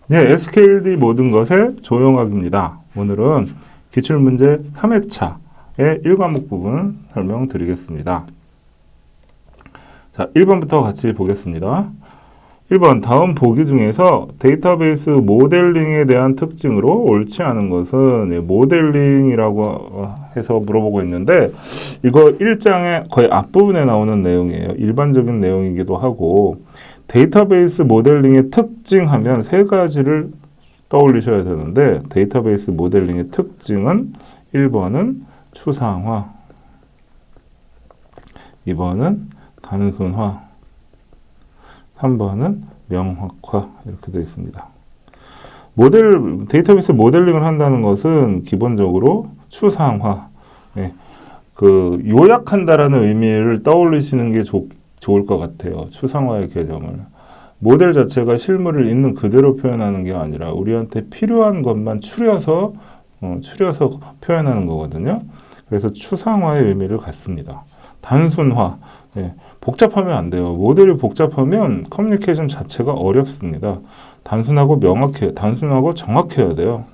네, SKD 모든 것의 조용학입니다. 오늘은 기출문제 3회차의 1과목 부분 설명드리겠습니다. 자, 1번부터 같이 보겠습니다. 1번, 다음 보기 중에서 데이터베이스 모델링에 대한 특징으로 옳지 않은 것은 모델링이라고 해서 물어보고 있는데, 이거 1장의 거의 앞부분에 나오는 내용이에요. 일반적인 내용이기도 하고, 데이터베이스 모델링의 특징 하면 세 가지를 떠올리셔야 되는데, 데이터베이스 모델링의 특징은 1번은 추상화, 2번은 단순화, 3번은 명확화 이렇게 되어 있습니다. 데이터베이스 모델링을 한다는 것은 기본적으로 추상화, 요약한다라는 의미를 떠올리시는 게 좋을 것 같아요. 추상화의 개념을. 모델 자체가 실물을 있는 그대로 표현하는 게 아니라 우리한테 필요한 것만 추려서 표현하는 거거든요. 그래서 추상화의 의미를 갖습니다. 단순화, 복잡하면 안 돼요. 모델이 복잡하면 커뮤니케이션 자체가 어렵습니다. 단순하고 단순하고 정확해야 돼요.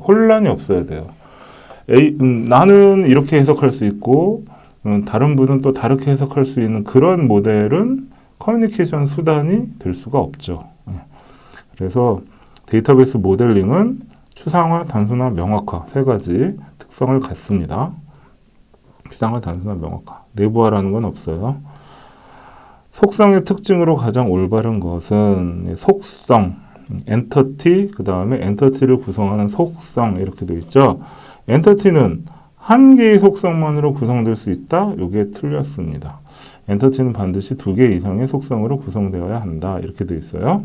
혼란이 없어야 돼요. 나는 이렇게 해석할 수 있고, 다른 분은 또 다르게 해석할 수 있는 그런 모델은 커뮤니케이션 수단이 될 수가 없죠. 그래서 데이터베이스 모델링은 추상화, 단순화, 명확화 세 가지 특성을 갖습니다. 추상화, 단순화, 명확화. 내부화라는 건 없어요. 속성의 특징으로 가장 올바른 것은 속성, 엔터티, 그 다음에 엔터티를 구성하는 속성 이렇게 되어 있죠. 엔터티는 한 개의 속성만으로 구성될 수 있다. 이게 틀렸습니다. 엔터티는 반드시 두 개 이상의 속성으로 구성되어야 한다. 이렇게 되어 있어요.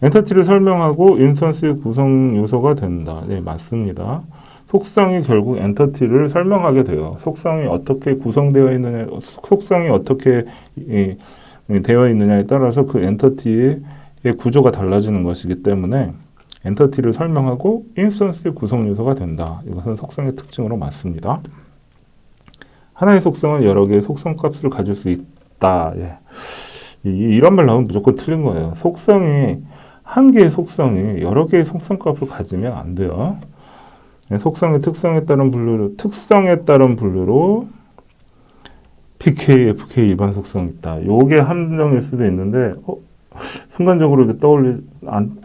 엔터티를 설명하고 인스턴스의 구성 요소가 된다. 네, 맞습니다. 속성이 결국 엔터티를 설명하게 돼요. 속성이 어떻게 구성되어 있느냐, 속성이 어떻게 되어 있느냐에 따라서 그 엔터티의 구조가 달라지는 것이기 때문에 엔터티를 설명하고 인스턴스의 구성 요소가 된다. 이것은 속성의 특징으로 맞습니다. 하나의 속성은 여러 개의 속성 값을 가질 수 있다. 이런 말 나오면 무조건 틀린 거예요. 한 개의 속성이 여러 개의 속성 값을 가지면 안 돼요. 속성의 특성에 따른 분류로 PK, FK 일반 속성이 있다. 요게 함정일 수도 있는데, 순간적으로 이렇게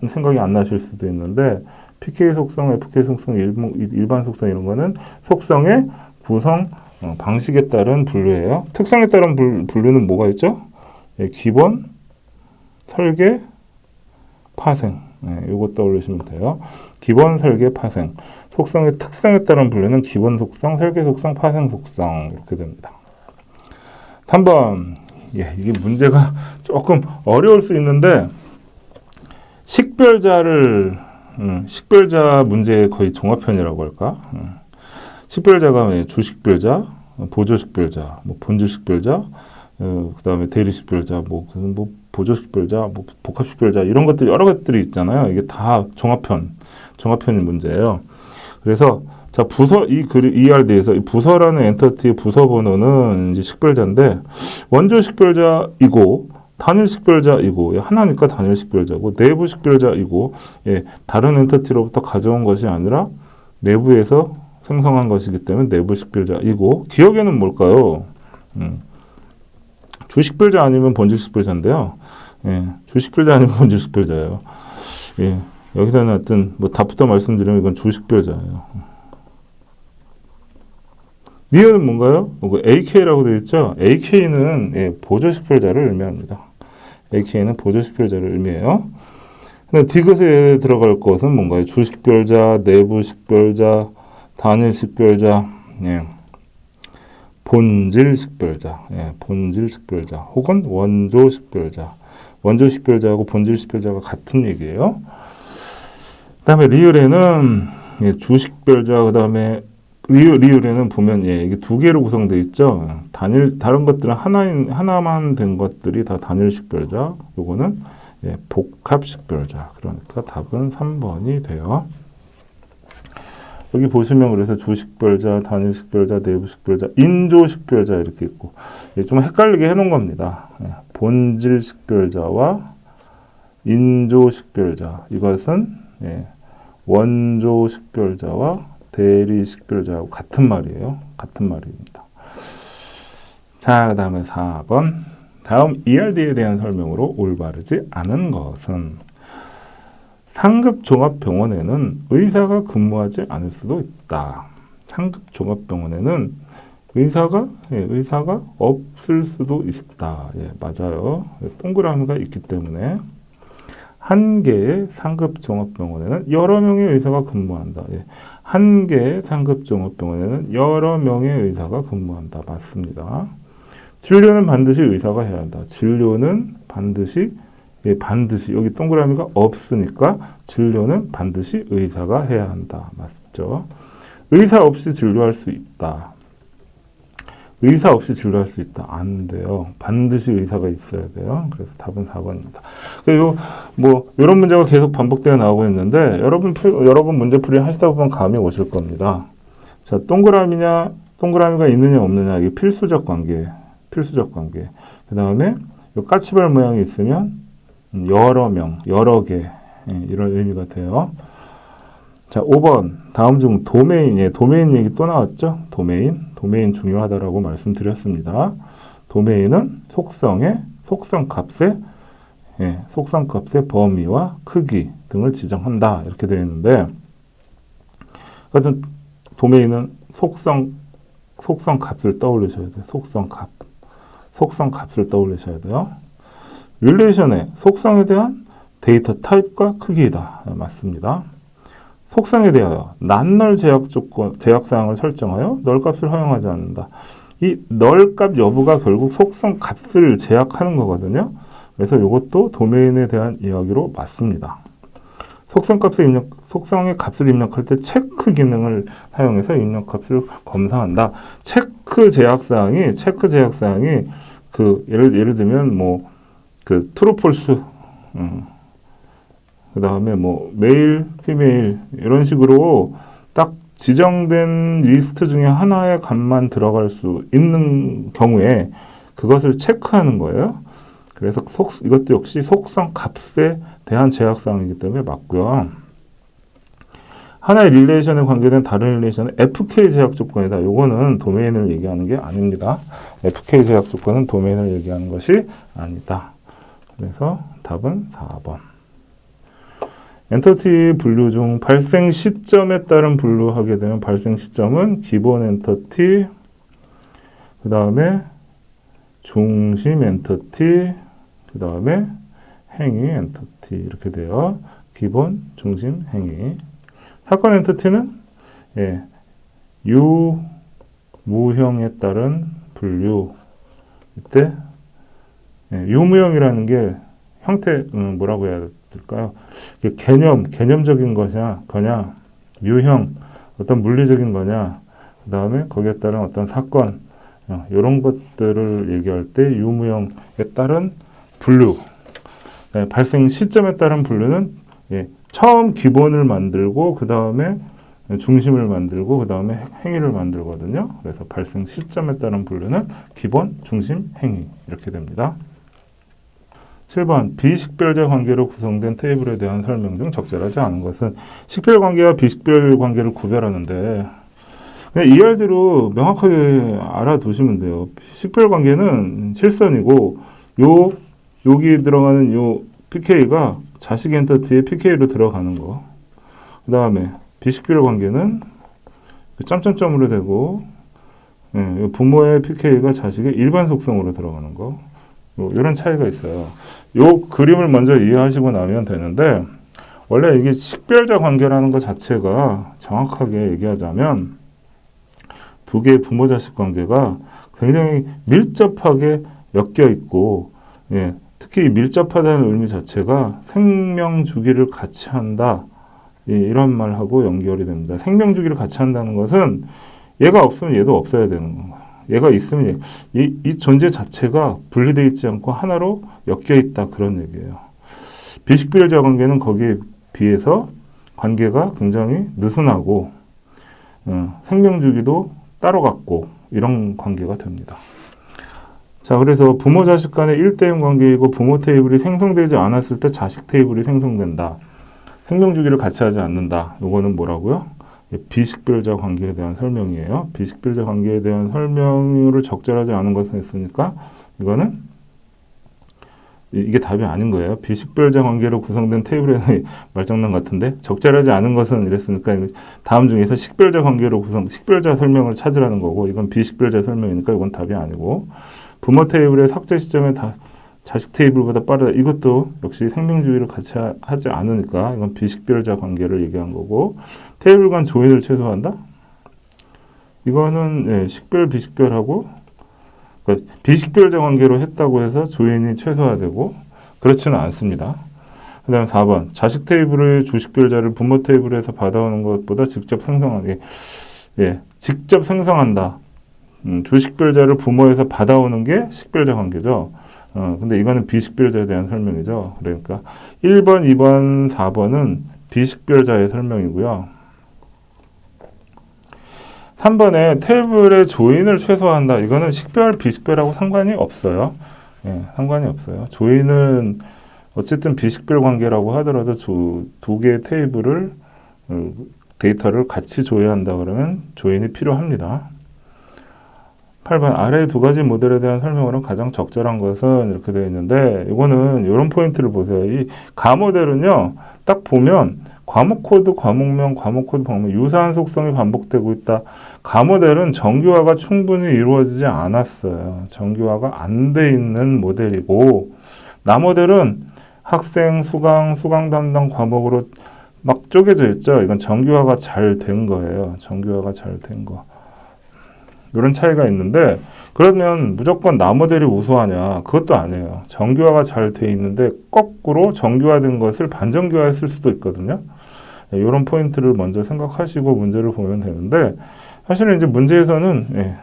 생각이 안 나실 수도 있는데, PK 속성, FK 속성, 일반 속성 이런 거는 속성의 구성 방식에 따른 분류예요. 특성에 따른 분류는 뭐가 있죠? 기본, 설계, 파생. 요거 떠올리시면 돼요. 기본, 설계, 파생. 속성의 특성에 따른 분류는 기본 속성, 설계 속성, 파생 속성 이렇게 됩니다. 3번. 이게 문제가 조금 어려울 수 있는데 식별자 문제의 거의 종합편이라고 할까? 식별자가 주식별자, 보조식별자, 본질식별자, 그 다음에 대리식별자, 보조식별자, 복합식별자 이런 것들 여러 것들이 있잖아요. 이게 다 종합편인 문제예요. 그래서 자 이 ERD에서 이 부서라는 엔터티의 부서 번호는 이제 식별자인데 원조 식별자이고 단일 식별자이고 하나니까 단일 식별자고 내부 식별자이고 다른 엔터티로부터 가져온 것이 아니라 내부에서 생성한 것이기 때문에 내부 식별자이고 기억에는 뭘까요? 주식별자 아니면 본질 식별자인데요. 주식별자 아니면 본질 식별자예요. 여기서는 하여튼 답부터 말씀드리면 이건 주식별자예요. 니은은 뭔가요? AK라고 되어 있죠? AK는 보조식별자를 의미합니다. AK는 보조식별자를 의미해요. 디귿에 들어갈 것은 뭔가요? 주식별자, 내부식별자, 단일식별자, 본질식별자, 본질식별자 혹은 원조식별자. 원조식별자하고 본질식별자가 같은 얘기예요. 그 다음에 리을에는 주식별자, 그 다음에 리을에는 보면 이게 두 개로 구성되어 있죠. 다른 것들은 하나만 된 것들이 다 단일식별자, 요거는 복합식별자. 그러니까 답은 3번이 돼요. 여기 보시면 그래서 주식별자, 단일식별자, 내부식별자, 인조식별자 이렇게 있고 좀 헷갈리게 해놓은 겁니다. 본질식별자와 인조식별자. 이것은 원조식별자와 대리식별자하고 같은 말이에요. 같은 말입니다. 자, 그 다음에 4번. 다음 ERD에 대한 설명으로 올바르지 않은 것은 상급 종합병원에는 의사가 근무하지 않을 수도 있다. 상급 종합병원에는 의사가 없을 수도 있다. 맞아요. 동그라미가 있기 때문에 한 개의 상급 종합병원에는 여러 명의 의사가 근무한다. 한 개의 상급 종합병원에는 여러 명의 의사가 근무한다. 맞습니다. 진료는 반드시 의사가 해야 한다. 진료는 반드시 여기 동그라미가 없으니까 진료는 반드시 의사가 해야 한다. 맞죠? 의사 없이 진료할 수 있다. 의사 없이 진료할 수 있다. 안 돼요. 반드시 의사가 있어야 돼요. 그래서 답은 4번입니다. 그리고 이런 문제가 계속 반복되어 나오고 있는데 여러분 문제풀이 하시다 보면 감이 오실 겁니다. 자, 동그라미가 있느냐 없느냐 이게 필수적 관계. 그 다음에 까치발 모양이 있으면 여러 명, 여러 개 이런 의미가 돼요. 자, 5번 다음 중 도메인, 도메인 얘기 또 나왔죠? 도메인 중요하다라고 말씀드렸습니다. 도메인은 속성값의 범위와 크기 등을 지정한다 이렇게 되어 있는데, 하여튼 도메인은 속성값을 떠올리셔야 돼요. 속성값을 떠올리셔야 돼요. 릴레이션의 속성에 대한 데이터 타입과 크기이다. 맞습니다. 속성에 대하여 난널 제약사항을 설정하여 널값을 허용하지 않는다. 이 널값 여부가 결국 속성값을 제약하는 거거든요. 그래서 이것도 도메인에 대한 이야기로 맞습니다. 속성의 값을 입력할 때 체크 기능을 사용해서 입력값을 검사한다. 체크 제약사항이 예를 들면 true, false, 그 다음에 메일, 피메일 이런 식으로 딱 지정된 리스트 중에 하나의 값만 들어갈 수 있는 경우에 그것을 체크하는 거예요. 그래서 이것도 역시 속성 값에 대한 제약사항이기 때문에 맞고요. 하나의 릴레이션에 관계된 다른 릴레이션은 FK 제약 조건이다. 요거는 도메인을 얘기하는 게 아닙니다. FK 제약 조건은 도메인을 얘기하는 것이 아니다. 그래서 답은 4번. 엔터티 분류 중 발생 시점에 따른 분류하게 되면 발생 시점은 기본 엔터티, 그 다음에 중심 엔터티, 그 다음에 행위 엔터티 이렇게 돼요. 기본, 중심, 행위. 사건 엔터티는 유무형에 따른 분류. 이때 유무형이라는 게 형태 뭐라고 해야 될까요? 개념적인 거냐, 유형, 어떤 물리적인 거냐, 그 다음에 거기에 따른 어떤 사건, 이런 것들을 얘기할 때 유무형에 따른 분류, 발생 시점에 따른 분류는 처음 기본을 만들고 그 다음에 중심을 만들고 그 다음에 행위를 만들거든요. 그래서 발생 시점에 따른 분류는 기본, 중심, 행위 이렇게 됩니다. 7번 비식별자 관계로 구성된 테이블에 대한 설명 중 적절하지 않은 것은 식별 관계와 비식별 관계를 구별하는데 그냥 ERD로 명확하게 알아두시면 돼요. 식별 관계는 실선이고 여기 들어가는 요 PK가 자식 엔터티에 PK로 들어가는 거. 그 다음에 비식별 관계는 점점점으로 되고 부모의 PK가 자식의 일반 속성으로 들어가는 거. 이런 차이가 있어요. 요 그림을 먼저 이해하시고 나면 되는데 원래 이게 식별자 관계라는 것 자체가 정확하게 얘기하자면 두 개의 부모-자식 관계가 굉장히 밀접하게 엮여 있고 특히 밀접하다는 의미 자체가 생명 주기를 같이 한다. 이런 말하고 연결이 됩니다. 생명 주기를 같이 한다는 것은 얘가 없으면 얘도 없어야 되는 건가요. 얘가 있으면 이 존재 자체가 분리되어 있지 않고 하나로 엮여 있다. 그런 얘기예요. 비식별자 관계는 거기에 비해서 관계가 굉장히 느슨하고 생명 주기도 따로 갖고 이런 관계가 됩니다. 자, 그래서 부모 자식 간의 1대1 관계이고 부모 테이블이 생성되지 않았을 때 자식 테이블이 생성된다. 생명주기를 같이 하지 않는다. 요거는 뭐라고요? 비식별자 관계에 대한 설명이에요. 비식별자 관계에 대한 설명을 적절하지 않은 것은 했으니까 이거는 이게 답이 아닌 거예요. 비식별자 관계로 구성된 테이블의 말장난 같은데 적절하지 않은 것은 이랬으니까 다음 중에서 식별자 관계로 식별자 설명을 찾으라는 거고 이건 비식별자 설명이니까 이건 답이 아니고 부모 테이블의 삭제 시점에 자식 테이블보다 빠르다. 이것도 역시 생명주의를 같이 하지 않으니까 이건 비식별자 관계를 얘기한 거고 테이블 간 조인을 최소화한다? 이거는 식별, 비식별하고 그러니까 비식별자 관계로 했다고 해서 조인이 최소화되고 그렇지는 않습니다. 그 다음에 4번 자식 테이블의 주식별자를 부모 테이블에서 받아오는 것보다 직접 생성하게 직접 생성한다. 주식별자를 부모에서 받아오는 게 식별자 관계죠. 근데 이거는 비식별자에 대한 설명이죠. 그러니까 1번, 2번, 4번은 비식별자의 설명이고요. 3번에 테이블의 조인을 최소화한다. 이거는 식별, 비식별하고 상관이 없어요. 상관이 없어요. 조인은 어쨌든 비식별 관계라고 하더라도 두 개의 테이블을 데이터를 같이 조회한다 그러면 조인이 필요합니다. 8번 아래 두 가지 모델에 대한 설명으로 가장 적절한 것은 이렇게 되어 있는데 이거는 이런 포인트를 보세요. 이 가 모델은요. 딱 보면 과목 코드, 과목명, 과목 코드, 과목명 유사한 속성이 반복되고 있다. 가 모델은 정규화가 충분히 이루어지지 않았어요. 정규화가 안 돼 있는 모델이고 나 모델은 학생, 수강 담당 과목으로 막 쪼개져 있죠. 이건 정규화가 잘 된 거예요. 정규화가 잘 된 거. 이런 차이가 있는데 그러면 무조건 나 모델이 우수하냐? 그것도 아니에요. 정규화가 잘 돼 있는데 거꾸로 정규화된 것을 반정규화했을 수도 있거든요. 이런 포인트를 먼저 생각하시고 문제를 보면 되는데 사실은 이제 문제에서는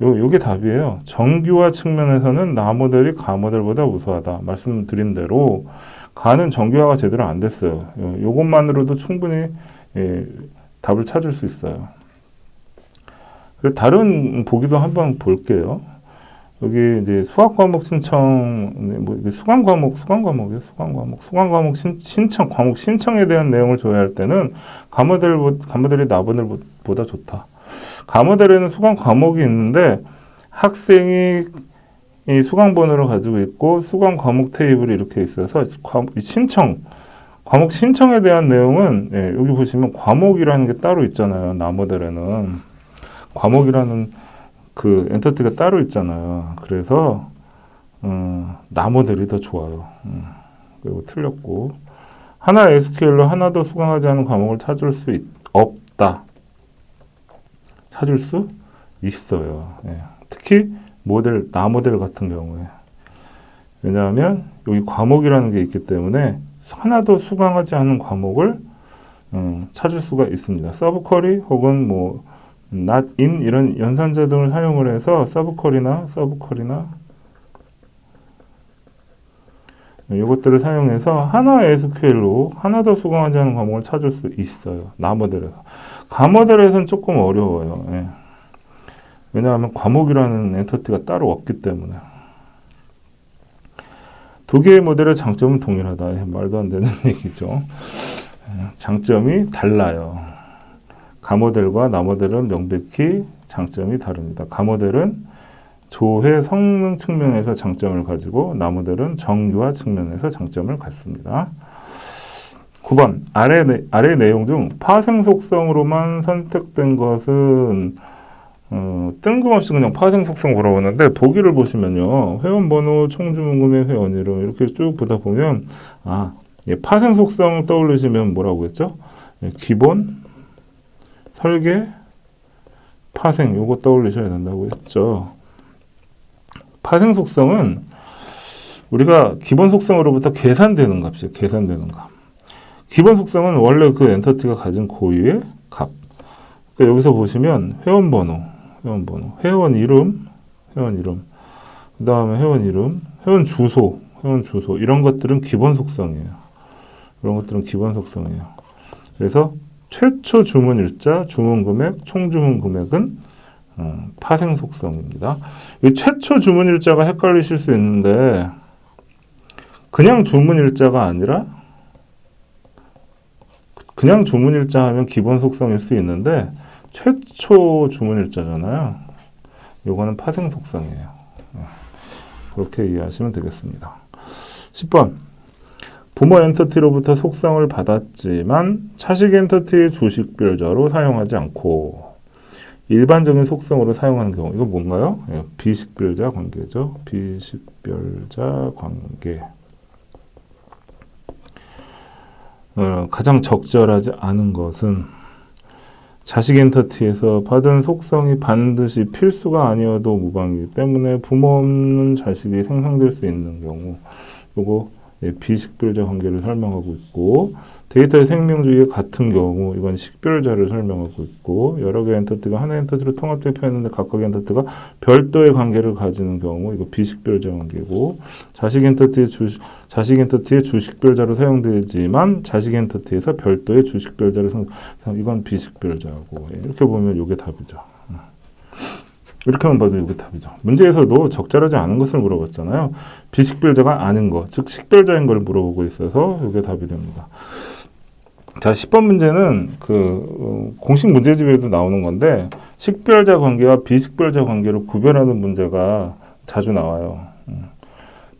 요게 답이에요. 정규화 측면에서는 나 모델이 가 모델보다 우수하다. 말씀드린 대로 가는 정규화가 제대로 안 됐어요. 요것만으로도 충분히 답을 찾을 수 있어요. 다른 보기도 한번 볼게요. 여기 이제 수학 과목 신청, 수강 과목 신청, 과목 신청에 대한 내용을 조회할 때는 가 모델이 나 모델보다 좋다. 가 모델에는 수강 과목이 있는데 학생이 이 수강 번호를 가지고 있고 수강 과목 테이블이 이렇게 있어서 과목 신청에 대한 내용은 여기 보시면 과목이라는 게 따로 있잖아요. 나 모델에는. 과목이라는 그 엔터티가 따로 있잖아요. 그래서 나 모델이 더 좋아요. 그리고 틀렸고 하나 SQL로 하나도 수강하지 않은 과목을 찾을 수 없다. 찾을 수 있어요. 특히 나 모델 같은 경우에 왜냐하면 여기 과목이라는 게 있기 때문에 하나도 수강하지 않은 과목을 찾을 수가 있습니다. 서브쿼리 혹은 뭐 not in 이런 연산자 등을 사용을 해서 서브쿼리나 이것들을 사용해서 하나 SQL로 하나도 수강하지 않은 과목을 찾을 수 있어요. 나 모델에서. 가 모델에서는 조금 어려워요. 왜냐하면 과목이라는 엔터티가 따로 없기 때문에. 두 개의 모델의 장점은 동일하다. 말도 안 되는 얘기죠. 장점이 달라요. 가 모델과 나 모델은 명백히 장점이 다릅니다. 가 모델은 조회 성능 측면에서 장점을 가지고 나 모델은 정규화 측면에서 장점을 갖습니다. 9번 아래 내용 중 파생 속성으로만 선택된 것은 뜬금없이 그냥 파생 속성 물어보는데 보기를 보시면요. 회원번호, 총주문금액, 회원 이름 이렇게 쭉 보다 보면 파생 속성 떠올리시면 뭐라고 했죠? 기본, 설계, 파생 요거 떠올리셔야 된다고 했죠. 파생 속성은 우리가 기본 속성으로부터 계산되는 값이에요. 계산되는 값. 기본 속성은 원래 그 엔터티가 가진 고유의 값. 그러니까 여기서 보시면 회원번호, 회원 이름, 그 다음에 회원 이름, 회원 주소 이런 것들은 기본 속성이에요. 그래서 최초 주문 일자, 주문 금액, 총 주문 금액은 파생 속성입니다. 이 최초 주문일자가 헷갈리실 수 있는데 그냥 주문일자가 아니라 그냥 주문일자 하면 기본 속성일 수 있는데 최초 주문일자잖아요. 요거는 파생 속성이에요. 그렇게 이해하시면 되겠습니다. 10번 부모 엔터티로부터 속성을 받았지만 차식 엔터티의 주식별자로 사용하지 않고 일반적인 속성으로 사용하는 경우 이거 뭔가요? 비식별자 관계죠. 비식별자 관계. 가장 적절하지 않은 것은 자식 엔터티에서 받은 속성이 반드시 필수가 아니어도 무방이기 때문에 부모 없는 자식이 생성될 수 있는 경우 요거 비식별자 관계를 설명하고 있고 데이터의 생명주기가 같은 경우 이건 식별자를 설명하고 있고 여러 개의 엔터티가 하나의 엔터티로 통합되어 표현했는데 각각의 엔터티가 별도의 관계를 가지는 경우 이거 비식별자 관계고 자식 엔터티의 주식별자로 사용되지만 자식 엔터티에서 별도의 주식별자를 이건 비식별자고 이렇게 보면 이게 답이죠. 이렇게만 봐도 이게 답이죠. 문제에서도 적절하지 않은 것을 물어봤잖아요. 비식별자가 아닌 것, 즉 식별자인 걸 물어보고 있어서 이게 답이 됩니다. 자, 10번 문제는 공식 문제집에도 나오는 건데 식별자 관계와 비식별자 관계로 구별하는 문제가 자주 나와요.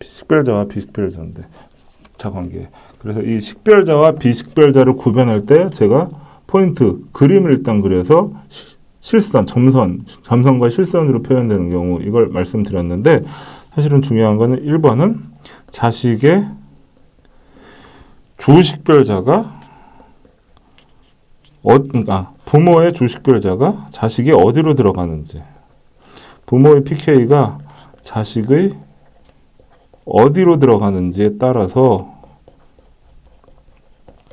식별자와 비식별자인데 자 관계. 그래서 이 식별자와 비식별자를 구별할 때 제가 포인트 그림을 일단 그려서 실선, 점선과 실선으로 표현되는 경우 이걸 말씀드렸는데 사실은 중요한 거는 1번은 자식의 주식별자가 부모의 주식별자가 자식이 어디로 들어가는지 부모의 pK가 자식의 어디로 들어가는지에 따라서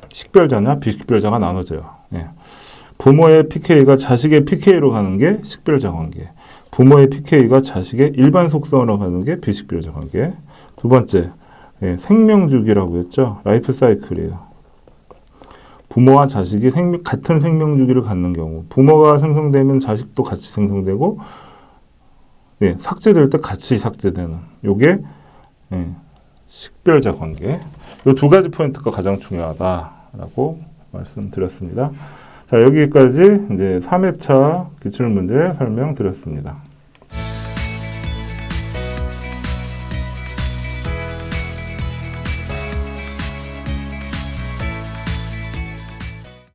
식별자냐 비식별자가 나눠져요. 부모의 pK가 자식의 pK로 가는 게 식별자 관계, 부모의 pK가 자식의 일반 속성으로 가는 게 비식별자 관계. 두 번째, 생명주기라고 했죠. 라이프 사이클이에요. 부모와 자식이 같은 생명주기를 갖는 경우 부모가 생성되면 자식도 같이 생성되고 삭제될 때 같이 삭제되는 요게 식별자 관계. 요 두 가지 포인트가 가장 중요하다라고 말씀드렸습니다. 자, 여기까지 이제 3회차 기출문제 설명드렸습니다.